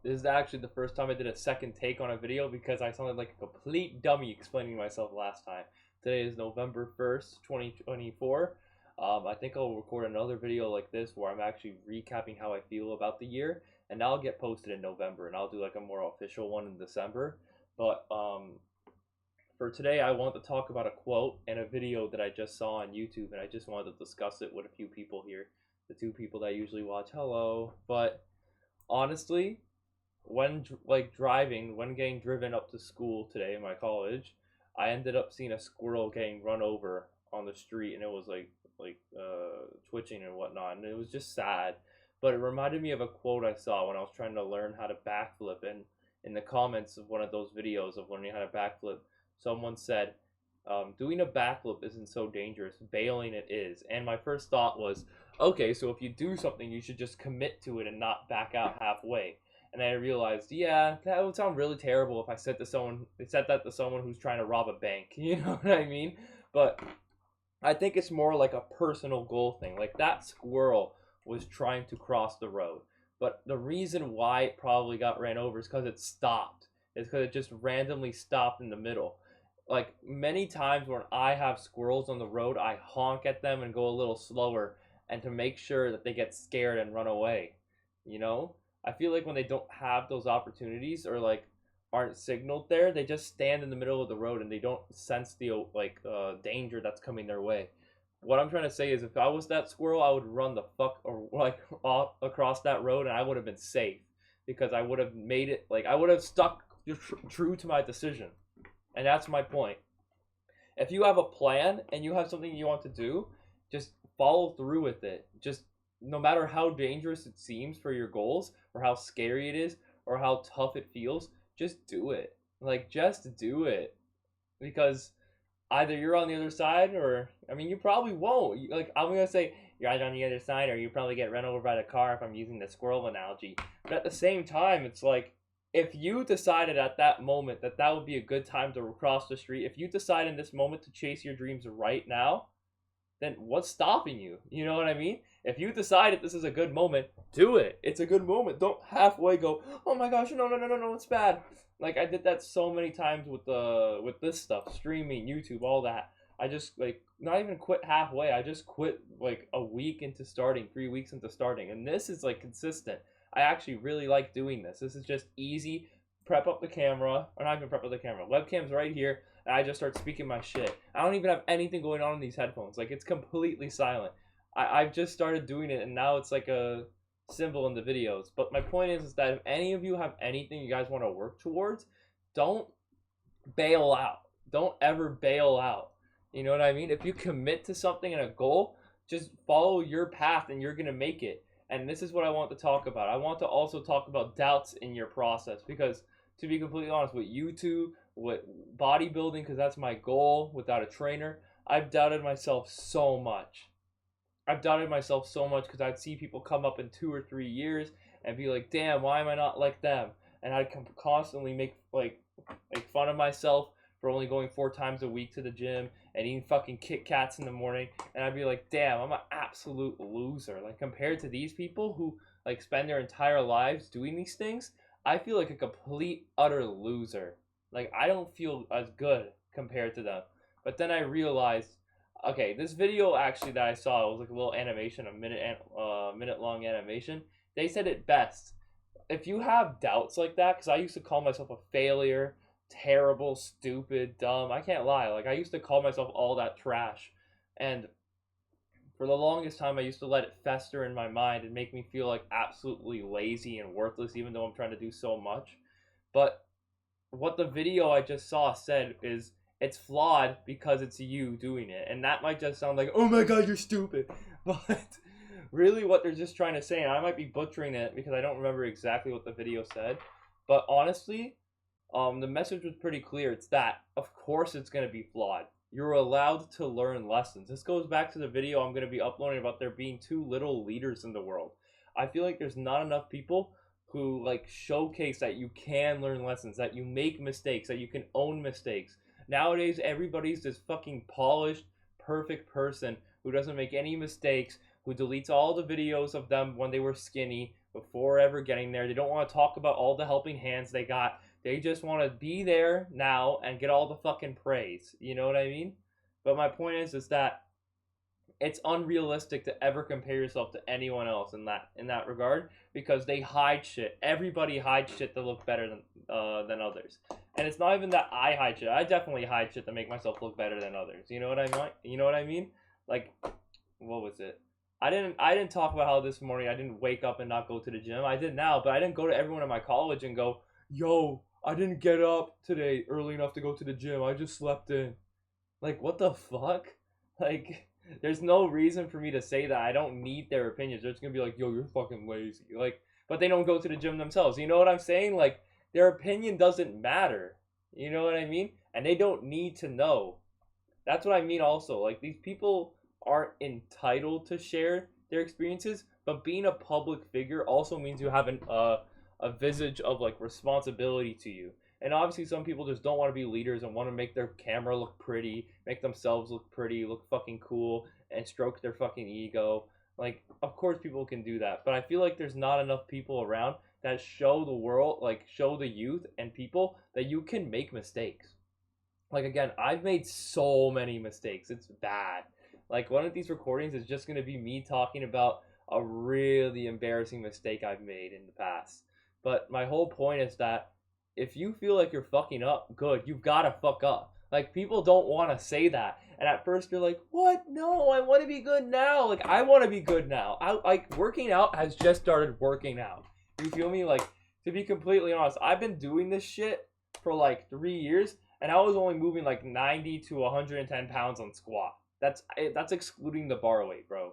This is actually the first time I did a second take on a video because I sounded like a complete dummy explaining myself last time. Today is November 1st, 2024. I think I'll record another video like this where I'm actually recapping how I feel about the year, and that'll get posted in November, and I'll do like a more official one in December. But for today, I want to talk about a quote and a video that I just saw on YouTube, and I just wanted to discuss it with a few people here. The two people that I usually watch, hello. But honestly, when when getting driven up to school today in my college, I ended up seeing a squirrel getting run over on the street, and it was twitching and whatnot, and it was just sad. But it reminded me of a quote I saw when I was trying to learn how to backflip, and in the comments of one of those videos of learning how to backflip, someone said, doing a backflip isn't so dangerous, bailing it is. And my first thought was, okay, so if you do something, you should just commit to it and not back out halfway. And I realized, yeah, that would sound really terrible if I said that to someone who's trying to rob a bank. You know what I mean? But I think it's more like a personal goal thing. Like that squirrel was trying to cross the road, but the reason why it probably got ran over is because it stopped. It's because it just randomly stopped in the middle. Like many times when I have squirrels on the road, I honk at them and go a little slower, and to make sure that they get scared and run away. You know, I feel like when they don't have those opportunities or like aren't signaled there, they just stand in the middle of the road and they don't sense the danger that's coming their way. What I'm trying to say is, if I was that squirrel, I would run the fuck or like off across that road, and I would have been safe because I would have made it. Like I would have stuck true to my decision, and that's my point. If you have a plan and you have something you want to do, just follow through with it. Just no matter how dangerous it seems for your goals, or how scary it is, or how tough it feels, just do it. Like just do it, because either you're on the other side, or I mean, you probably won't. Like I'm gonna say you're either on the other side, or you probably get run over by the car if I'm using the squirrel analogy. But at the same time, it's like if you decided at that moment that that would be a good time to cross the street, if you decide in this moment to chase your dreams right now, then what's stopping you? You know what I mean? If you decided this is a good moment, do it. It's a good moment. Don't halfway go, oh my gosh, no, no, no, no, no, it's bad. Like I did that so many times with this stuff, streaming, YouTube, all that. I just like not even quit halfway. I just quit like a week into starting, 3 weeks into starting, and this is like consistent. I actually really like doing this. This is just easy. Prep up the camera, or not even prep up the camera. Webcam's right here, and I just start speaking my shit. I don't even have anything going on in these headphones. Like it's completely silent. I've just started doing it, and now it's like a symbol in the videos. But my point is that if any of you have anything you guys want to work towards, don't bail out. Don't ever bail out. You know what I mean? If you commit to something and a goal, just follow your path and you're going to make it. And this is what I want to talk about. I want to also talk about doubts in your process, because to be completely honest, with YouTube, with bodybuilding, because that's my goal without a trainer, I've doubted myself so much. I've doubted myself so much because I'd see people come up in 2 or 3 years and be like, damn, why am I not like them? And I'd constantly make fun of myself for only going 4 times a week to the gym and eating fucking Kit Kats in the morning. And I'd be like, damn, I'm an absolute loser. Like compared to these people who like spend their entire lives doing these things, I feel like a complete utter loser. Like I don't feel as good compared to them. But then I realized, okay, this video actually that I saw, it was like a little animation, a minute long animation. They said it best. If you have doubts like that, because I used to call myself a failure, terrible, stupid, dumb. I can't lie. Like I used to call myself all that trash, and for the longest time, I used to let it fester in my mind and make me feel like absolutely lazy and worthless, even though I'm trying to do so much. But what the video I just saw said is it's flawed because it's you doing it. And that might just sound like, oh my god, you're stupid. But really what they're just trying to say, and I might be butchering it because I don't remember exactly what the video said, but honestly, the message was pretty clear. It's that, of course it's going to be flawed. You're allowed to learn lessons. This goes back to the video I'm going to be uploading about there being too little leaders in the world. I feel like there's not enough people who like showcase that you can learn lessons, that you make mistakes, that you can own mistakes. Nowadays, everybody's this fucking polished, perfect person who doesn't make any mistakes, who deletes all the videos of them when they were skinny, before ever getting there. They don't want to talk about all the helping hands they got. They just want to be there now and get all the fucking praise. You know what I mean? But my point is that it's unrealistic to ever compare yourself to anyone else in that regard, because they hide shit. Everybody hides shit to look better than others. And it's not even that I hide shit. I definitely hide shit to make myself look better than others. You know what I mean? You know what I mean? Like, what was it? I didn't talk about how this morning I didn't wake up and not go to the gym. I did now, but I didn't go to everyone in my college and go, "Yo, I didn't get up today early enough to go to the gym. I just slept in." Like, what the fuck? Like, there's no reason for me to say that. I don't need their opinions. They're just gonna be like, "Yo, you're fucking lazy." Like, but they don't go to the gym themselves. You know what I'm saying? Like, their opinion doesn't matter. You know what I mean? And they don't need to know. That's what I mean also. Like, these people aren't entitled to share their experiences, but being a public figure also means you have a visage of, like, responsibility to you. And obviously some people just don't want to be leaders and want to make their camera look pretty, make themselves look pretty, look fucking cool, and stroke their fucking ego. Like, of course people can do that, but I feel like there's not enough people around that show the world, like, show the youth and people that you can make mistakes. Like, again, I've made so many mistakes. It's bad. Like, one of these recordings is just going to be me talking about a really embarrassing mistake I've made in the past. But my whole point is that if you feel like you're fucking up, good. You've got to fuck up. Like, people don't want to say that. And at first you're like, what? No, I want to be good now. Like, I want to be good now. Like, working out has just started working out. You feel me? Like, to be completely honest, I've been doing this shit for like 3 years, and I was only moving like 90 to 110 pounds on squat. That's excluding the bar weight, bro.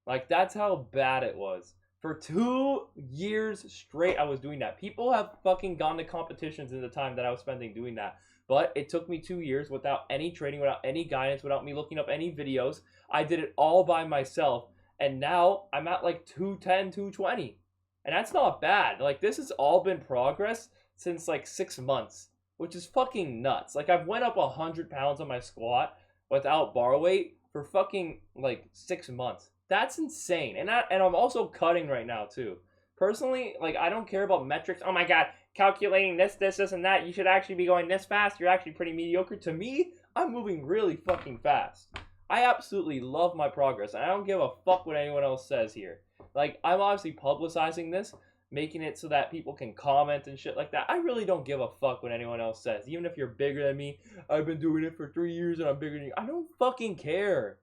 Like, that's how bad it was. For 2 years straight, I was doing that. People have fucking gone to competitions in the time that I was spending doing that. But it took me 2 years without any training, without any guidance, without me looking up any videos. I did it all by myself. And now I'm at like 210, 220. And that's not bad. Like, this has all been progress since like 6 months, which is fucking nuts. Like, I've went up 100 pounds on my squat without bar weight for fucking like 6 months. That's insane. And I'm also cutting right now too. Personally, like, I don't care about metrics. Oh my god, calculating this, and that. You should actually be going this fast. You're actually pretty mediocre. To me, I'm moving really fucking fast. I absolutely love my progress, and I don't give a fuck what anyone else says here. Like, I'm obviously publicizing this, making it so that people can comment and shit like that. I really don't give a fuck what anyone else says. Even if you're bigger than me, I've been doing it for 3 years and I'm bigger than you. I don't fucking care.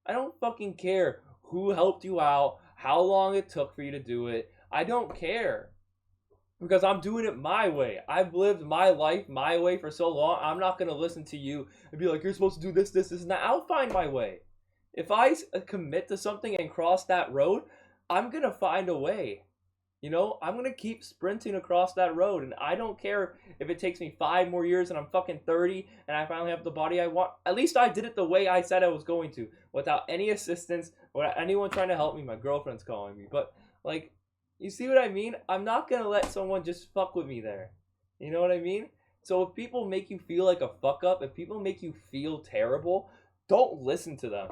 I don't fucking care who helped you out, how long it took for you to do it. I don't care. Because I'm doing it my way. I've lived my life my way for so long. I'm not going to listen to you and be like, you're supposed to do this, and that. I'll find my way. If I commit to something and cross that road, I'm going to find a way. You know, I'm going to keep sprinting across that road, and I don't care if it takes me 5 more years and I'm fucking 30 and I finally have the body I want. At least I did it the way I said I was going to, without any assistance, without anyone trying to help me. My girlfriend's calling me, but, like, you see what I mean? I'm not going to let someone just fuck with me there. You know what I mean? So if people make you feel like a fuck up, if people make you feel terrible, don't listen to them.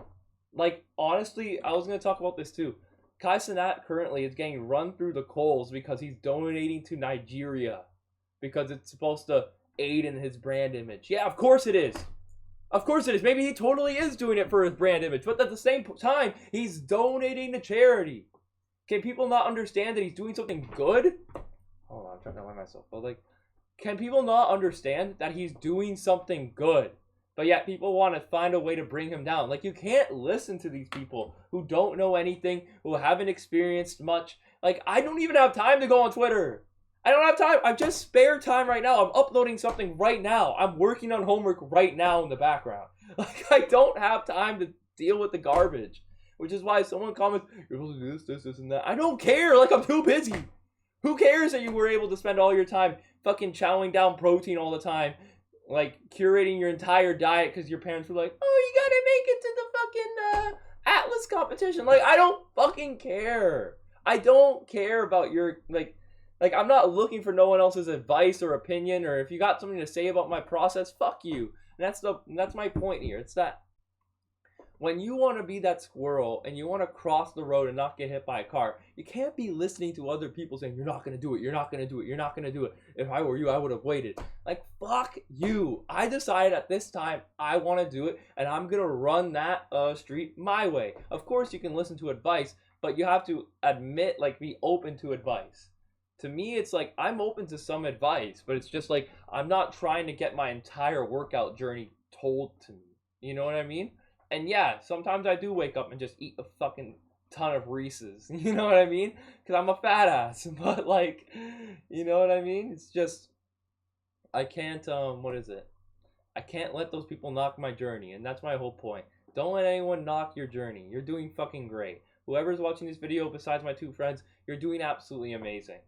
Like, honestly, I was going to talk about this too. Kai Cenat currently is getting run through the coals because he's donating to Nigeria. Because it's supposed to aid in his brand image. Yeah, of course it is. Of course it is. Maybe he totally is doing it for his brand image. But at the same time, he's donating to charity. Can people not understand that he's doing something good? Hold on, I'm trying to line myself. But, like, can people not understand that he's doing something good? But yet people want to find a way to bring him down. Like, you can't listen to these people who don't know anything, who haven't experienced much. Like, I don't even have time to go on Twitter. I don't have time. I've just spare time right now. I'm uploading something right now. I'm working on homework right now in the background. Like, I don't have time to deal with the garbage. Which is why someone comments, you're supposed to do this, and that. I don't care. Like, I'm too busy. Who cares that you were able to spend all your time fucking chowing down protein all the time? Like, curating your entire diet because your parents were like, oh, you gotta make it to the fucking Atlas competition. Like, I don't fucking care. I don't care about your, like, I'm not looking for no one else's advice or opinion, or if you got something to say about my process, fuck you. And that's my point here. It's that When you want to be that squirrel and you want to cross the road and not get hit by a car, you can't be listening to other people saying, you're not going to do it, you're not going to do it, you're not going to do it. If I were you, I would have waited. Like, fuck you. I decided at this time I want to do it, and I'm going to run that street my way. Of course, you can listen to advice, but you have to admit, like, be open to advice. To me, it's like, I'm open to some advice, but it's just like, I'm not trying to get my entire workout journey told to me. You know what I mean? And yeah, sometimes I do wake up and just eat a fucking ton of Reese's. You know what I mean? Because I'm a fat ass. But like, you know what I mean? It's just, I can't, what is it? I can't let those people knock my journey. And that's my whole point. Don't let anyone knock your journey. You're doing fucking great. Whoever's watching this video besides my two friends, you're doing absolutely amazing.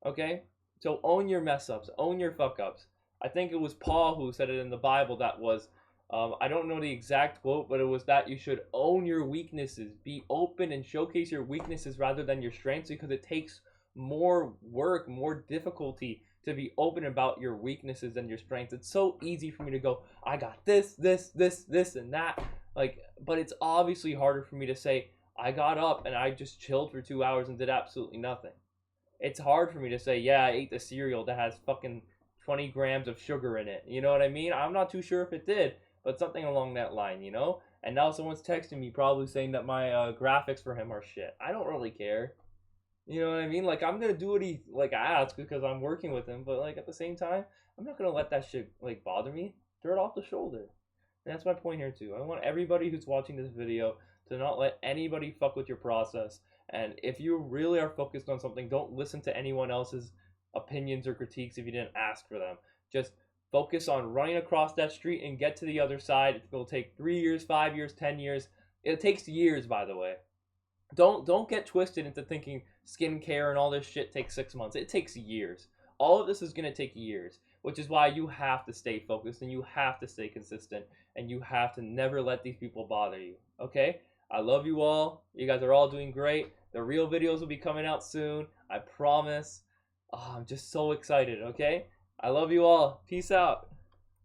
Okay? So own your mess ups. Own your fuck ups. I think it was Paul who said it in the Bible that was, I don't know the exact quote, but it was that you should own your weaknesses. Be open and showcase your weaknesses rather than your strengths, because it takes more work, more difficulty to be open about your weaknesses than your strengths. It's so easy for me to go, I got this, and that. Like, but it's obviously harder for me to say, I got up and I just chilled for 2 hours and did absolutely nothing. It's hard for me to say, yeah, I ate the cereal that has fucking 20 grams of sugar in it. You know what I mean? I'm not too sure if it did, but something along that line, you know? And now someone's texting me probably saying that my graphics for him are shit. I don't really care. You know what I mean? Like, I'm going to do what he, like, asks because I'm working with him, but, like, at the same time, I'm not going to let that shit, like, bother me. Throw it off the shoulder. And that's my point here, too. I want everybody who's watching this video to not let anybody fuck with your process. And if you really are focused on something, don't listen to anyone else's opinions or critiques if you didn't ask for them. Just focus on running across that street and get to the other side. It'll take 3 years, 5 years, 10 years. It takes years, by the way. Don't get twisted into thinking skincare and all this shit takes 6 months. It takes years. All of this is going to take years, which is why you have to stay focused and you have to stay consistent and you have to never let these people bother you. Okay? I love you all. You guys are all doing great. The real videos will be coming out soon. I promise. Oh, I'm just so excited, okay? I love you all. Peace out.